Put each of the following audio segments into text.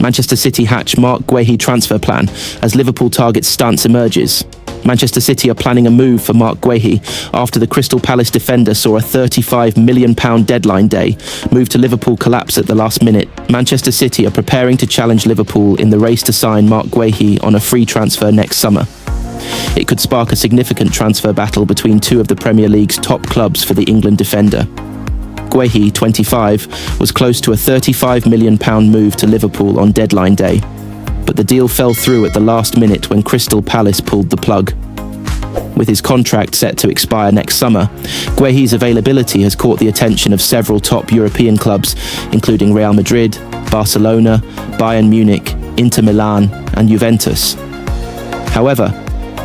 Manchester City hatch Marc Guehi transfer plan as Liverpool target's stance emerges. Manchester City are planning a move for Marc Guehi after the Crystal Palace defender saw a £35 million deadline day move to Liverpool collapse at the last minute. Manchester City are preparing to challenge Liverpool in the race to sign Marc Guehi on a free transfer next summer. It could spark a significant transfer battle between two of the Premier League's top clubs for the England defender. Guehi, 25, was close to a £35 million move to Liverpool on deadline day, but the deal fell through at the last minute when Crystal Palace pulled the plug. With his contract set to expire next summer, Guehi's availability has caught the attention of several top European clubs, including Real Madrid, Barcelona, Bayern Munich, Inter Milan, and Juventus. However,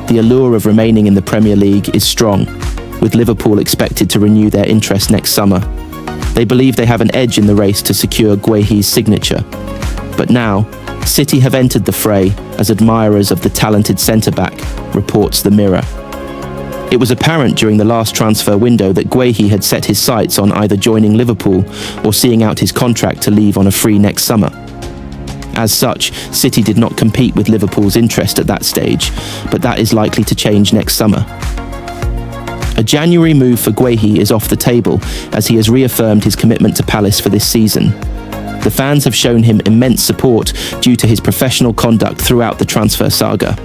the allure of remaining in the Premier League is strong, with Liverpool expected to renew their interest next summer. They believe they have an edge in the race to secure Guehi's signature. But now, City have entered the fray as admirers of the talented centre-back, reports The Mirror. It was apparent during the last transfer window that Guehi had set his sights on either joining Liverpool or seeing out his contract to leave on a free next summer. As such, City did not compete with Liverpool's interest at that stage, but that is likely to change next summer. A January move for Guehi is off the table as he has reaffirmed his commitment to Palace for this season. The fans have shown him immense support due to his professional conduct throughout the transfer saga.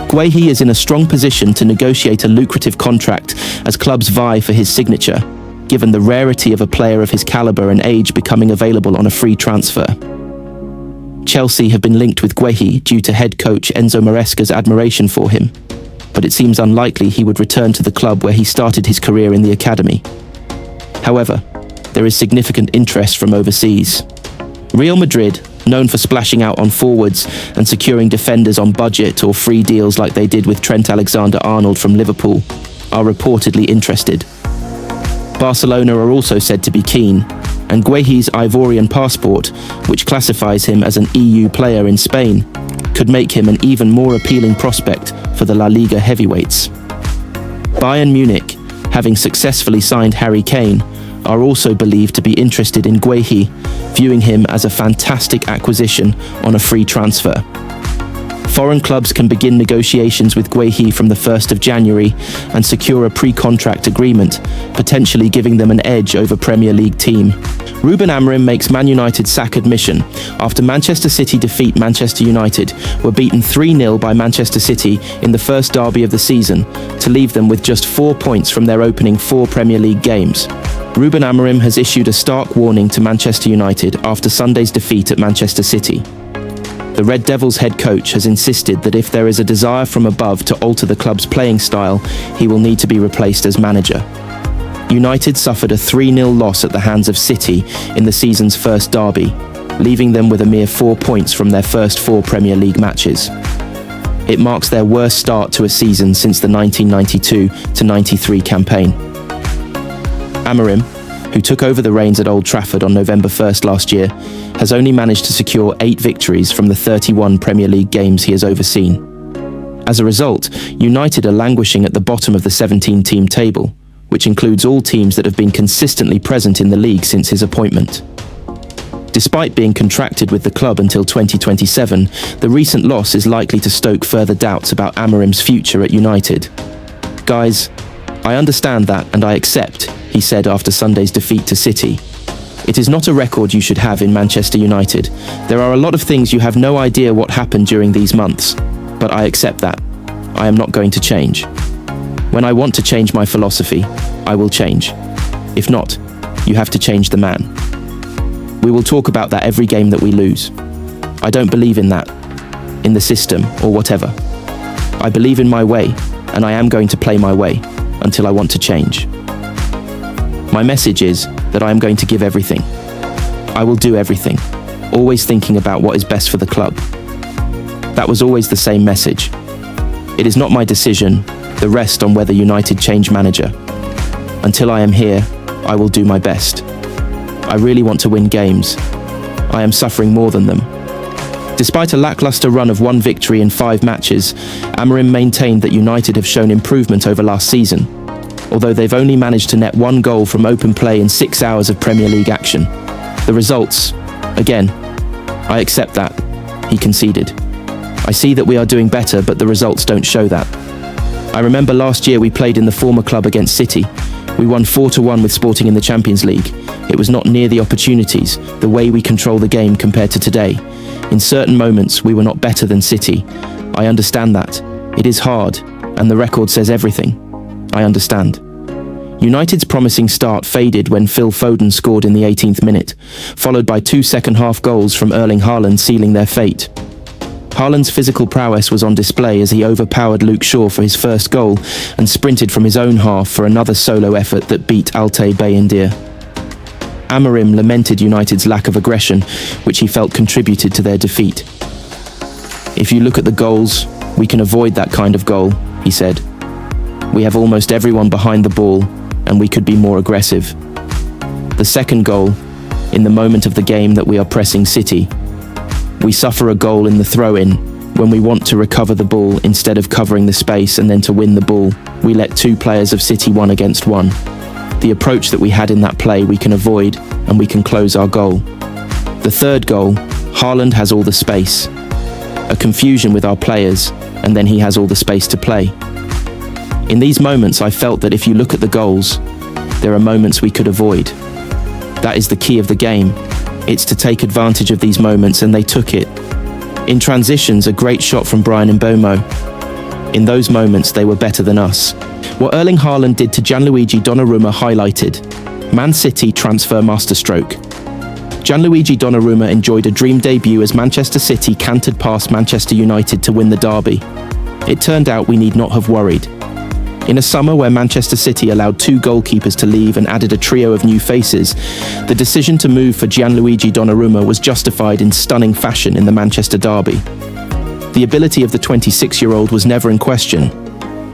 Guehi is in a strong position to negotiate a lucrative contract as clubs vie for his signature, given the rarity of a player of his caliber and age becoming available on a free transfer. Chelsea have been linked with Guehi due to head coach Enzo Maresca's admiration for him, but it seems unlikely he would return to the club where he started his career in the academy. However, there is significant interest from overseas. Real Madrid, known for splashing out on forwards and securing defenders on budget or free deals like they did with Trent Alexander-Arnold from Liverpool, are reportedly interested. Barcelona are also said to be keen, and Guehi's Ivorian passport, which classifies him as an EU player in Spain, could make him an even more appealing prospect for the La Liga heavyweights. Bayern Munich, having successfully signed Harry Kane, are also believed to be interested in Guehi, viewing him as a fantastic acquisition on a free transfer. Foreign clubs can begin negotiations with Guehi from the 1st of January and secure a pre-contract agreement, potentially giving them an edge over Premier League team. Ruben Amorim makes Man United sack admission after Manchester City defeat Manchester United, were beaten 3-0 by Manchester City in the first derby of the season, to leave them with just 4 points from their opening 4 Premier League games. Ruben Amorim has issued a stark warning to Manchester United after Sunday's defeat at Manchester City. The Red Devils head coach has insisted that if there is a desire from above to alter the club's playing style, he will need to be replaced as manager. United suffered a 3-0 loss at the hands of City in the season's first derby, leaving them with a mere 4 points from their first 4 Premier League matches. It marks their worst start to a season since the 1992-93 campaign. Amorim, who took over the reins at Old Trafford on November 1st last year, has only managed to secure 8 victories from the 31 Premier League games he has overseen. As a result, United are languishing at the bottom of the 17-team table, which includes all teams that have been consistently present in the league since his appointment. Despite being contracted with the club until 2027, the recent loss is likely to stoke further doubts about Amorim's future at United. "Guys, I understand that and I accept," he said after Sunday's defeat to City. "It is not a record you should have in Manchester United. There are a lot of things you have no idea what happened during these months, but I accept that. I am not going to change. When I want to change my philosophy, I will change. If not, you have to change the man. We will talk about that every game that we lose. I don't believe in that, in the system, or whatever. I believe in my way, and I am going to play my way until I want to change. My message is that I am going to give everything. I will do everything, always thinking about what is best for the club." That was always the same message. "It is not my decision, the rest on whether United change manager. Until I am here, I will do my best. I really want to win games. I am suffering more than them." Despite a lackluster run of 1 victory in 5 matches, Amorim maintained that United have shown improvement over last season, although they've only managed to net 1 goal from open play in 6 hours of Premier League action. The results, again, I accept that, he conceded. I see that we are doing better, but the results don't show that. I remember last year we played in the former club against City. We won 4-1 with Sporting in the Champions League. It was not near the opportunities, the way we control the game compared to today. In certain moments, we were not better than City. I understand that. It is hard, and the record says everything. I understand. United's promising start faded when Phil Foden scored in the 18th minute, followed by 2 second-half goals from Erling Haaland sealing their fate. Haaland's physical prowess was on display as he overpowered Luke Shaw for his first goal and sprinted from his own half for another solo effort that beat Altay Bayindir. Amorim lamented United's lack of aggression, which he felt contributed to their defeat. If you look at the goals, we can avoid that kind of goal, he said. We have almost everyone behind the ball, and we could be more aggressive. The second goal, in the moment of the game that we are pressing City, we suffer a goal in the throw-in. When we want to recover the ball instead of covering the space and then to win the ball, we let 2 players of City 1 against 1. The approach that we had in that play we can avoid, and we can close our goal. The third goal, Haaland has all the space. A confusion with our players, and then he has all the space to play. In these moments, I felt that if you look at the goals, there are moments we could avoid. That is the key of the game. It's to take advantage of these moments, and they took it. In transitions, a great shot from Bryan Mbeumo. In those moments, they were better than us. What Erling Haaland did to Gianluigi Donnarumma highlighted Man City transfer masterstroke. Gianluigi Donnarumma enjoyed a dream debut as Manchester City cantered past Manchester United to win the derby. It turned out we need not have worried. In a summer where Manchester City allowed 2 goalkeepers to leave and added a trio of new faces, the decision to move for Gianluigi Donnarumma was justified in stunning fashion in the Manchester derby. The ability of the 26-year-old was never in question.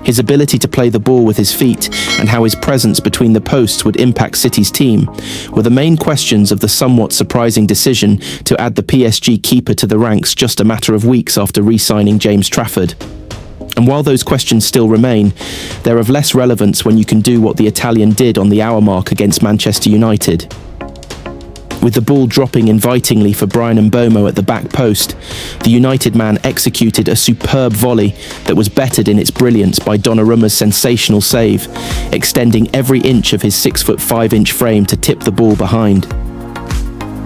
His ability to play the ball with his feet and how his presence between the posts would impact City's team were the main questions of the somewhat surprising decision to add the PSG keeper to the ranks just a matter of weeks after re-signing James Trafford. And while those questions still remain, they're of less relevance when you can do what the Italian did on the hour mark against Manchester United. With the ball dropping invitingly for Bryan Mbeumo at the back post, the United man executed a superb volley that was bettered in its brilliance by Donnarumma's sensational save, extending every inch of his 6'5" frame to tip the ball behind.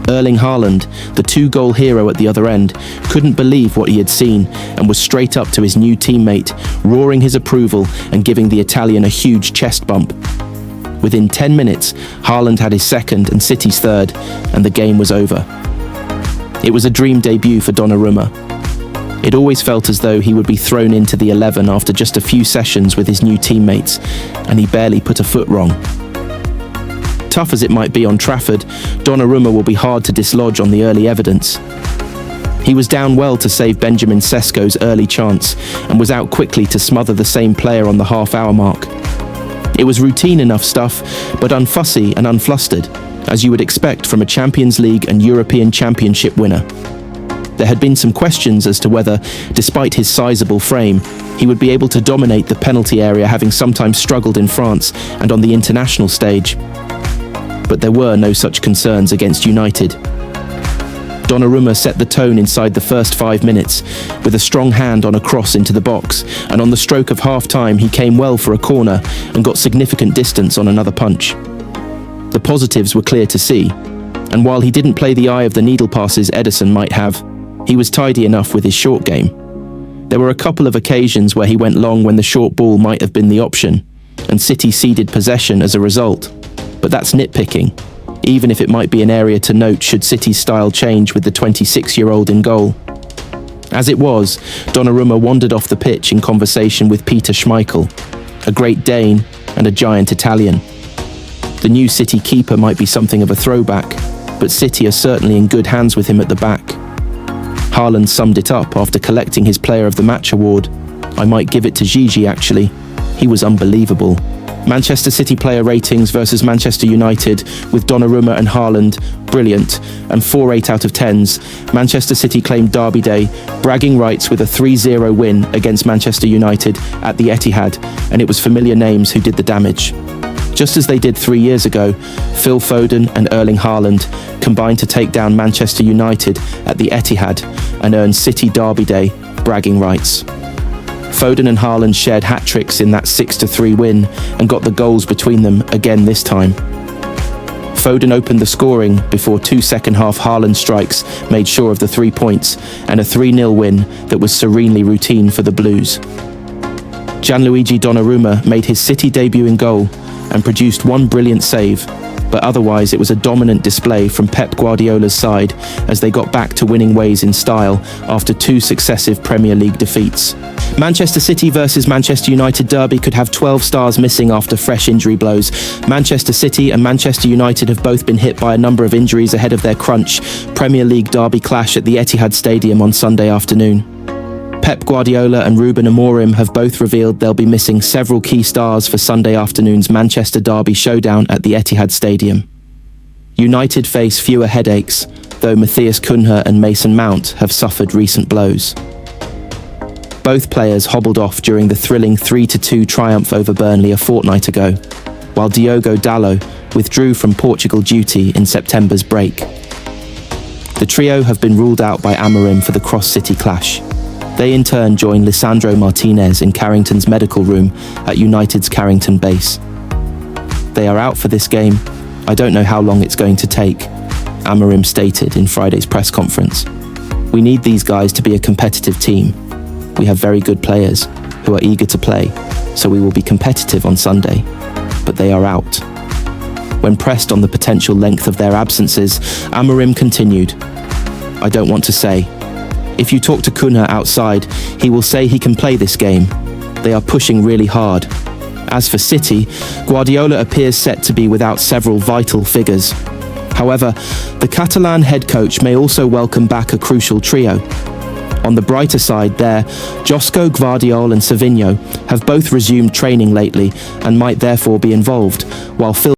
Erling Haaland, the 2-goal hero at the other end, couldn't believe what he had seen and was straight up to his new teammate, roaring his approval and giving the Italian a huge chest bump. Within 10 minutes, Haaland had his second and City's third, and the game was over. It was a dream debut for Donnarumma. It always felt as though he would be thrown into the 11 after just a few sessions with his new teammates, and he barely put a foot wrong. Tough as it might be on Trafford, Donnarumma will be hard to dislodge on the early evidence. He was down well to save Benjamin Sesko's early chance and was out quickly to smother the same player on the half-hour mark. It was routine enough stuff, but unfussy and unflustered, as you would expect from a Champions League and European Championship winner. There had been some questions as to whether, despite his sizable frame, he would be able to dominate the penalty area, having sometimes struggled in France and on the international stage. But there were no such concerns against United. Donnarumma set the tone inside the first 5 minutes, with a strong hand on a cross into the box, and on the stroke of half-time he came well for a corner and got significant distance on another punch. The positives were clear to see, and while he didn't play the eye of the needle passes Ederson might have, he was tidy enough with his short game. There were a couple of occasions where he went long when the short ball might have been the option, and City ceded possession as a result. But that's nitpicking, even if it might be an area to note should City's style change with the 26-year-old in goal. As it was, Donnarumma wandered off the pitch in conversation with Peter Schmeichel, a Great Dane and a giant Italian. The new City keeper might be something of a throwback, but City are certainly in good hands with him at the back. Haaland summed it up after collecting his Player of the Match award. I might give it to Gigi actually. He was unbelievable. Manchester City player ratings versus Manchester United with Donnarumma and Haaland, brilliant, and 4 8 out of 10s. Manchester City claimed Derby Day, bragging rights with a 3-0 win against Manchester United at the Etihad, and it was familiar names who did the damage. Just as they did 3 years ago, Phil Foden and Erling Haaland combined to take down Manchester United at the Etihad and earn City Derby Day bragging rights. Foden and Haaland shared hat-tricks in that 6-3 win and got the goals between them again this time. Foden opened the scoring before 2 second-half Haaland strikes made sure of the 3 points and a 3-0 win that was serenely routine for the Blues. Gianluigi Donnarumma made his City debut in goal and produced one brilliant save, but otherwise it was a dominant display from Pep Guardiola's side as they got back to winning ways in style after 2 successive Premier League defeats. Manchester City versus Manchester United derby could have 12 stars missing after fresh injury blows. Manchester City and Manchester United have both been hit by a number of injuries ahead of their crunch Premier League derby clash at the Etihad Stadium on Sunday afternoon. Pep Guardiola and Ruben Amorim have both revealed they'll be missing several key stars for Sunday afternoon's Manchester derby showdown at the Etihad Stadium. United face fewer headaches, though Matthias Cunha and Mason Mount have suffered recent blows. Both players hobbled off during the thrilling 3-2 triumph over Burnley a fortnight ago, while Diogo Dalot withdrew from Portugal duty in September's break. The trio have been ruled out by Amorim for the cross-city clash. They in turn join Lisandro Martinez in Carrington's medical room at United's Carrington base. They are out for this game. I don't know how long it's going to take, Amorim stated in Friday's press conference. We need these guys to be a competitive team. We have very good players who are eager to play, so we will be competitive on Sunday. But they are out. When pressed on the potential length of their absences, Amorim continued, I don't want to say. If you talk to Cunha outside, he will say he can play this game. They are pushing really hard. As for City, Guardiola appears set to be without several vital figures. However, the Catalan head coach may also welcome back a crucial trio. On the brighter side there, Josko Gvardiol and Savinho have both resumed training lately and might therefore be involved, while Phil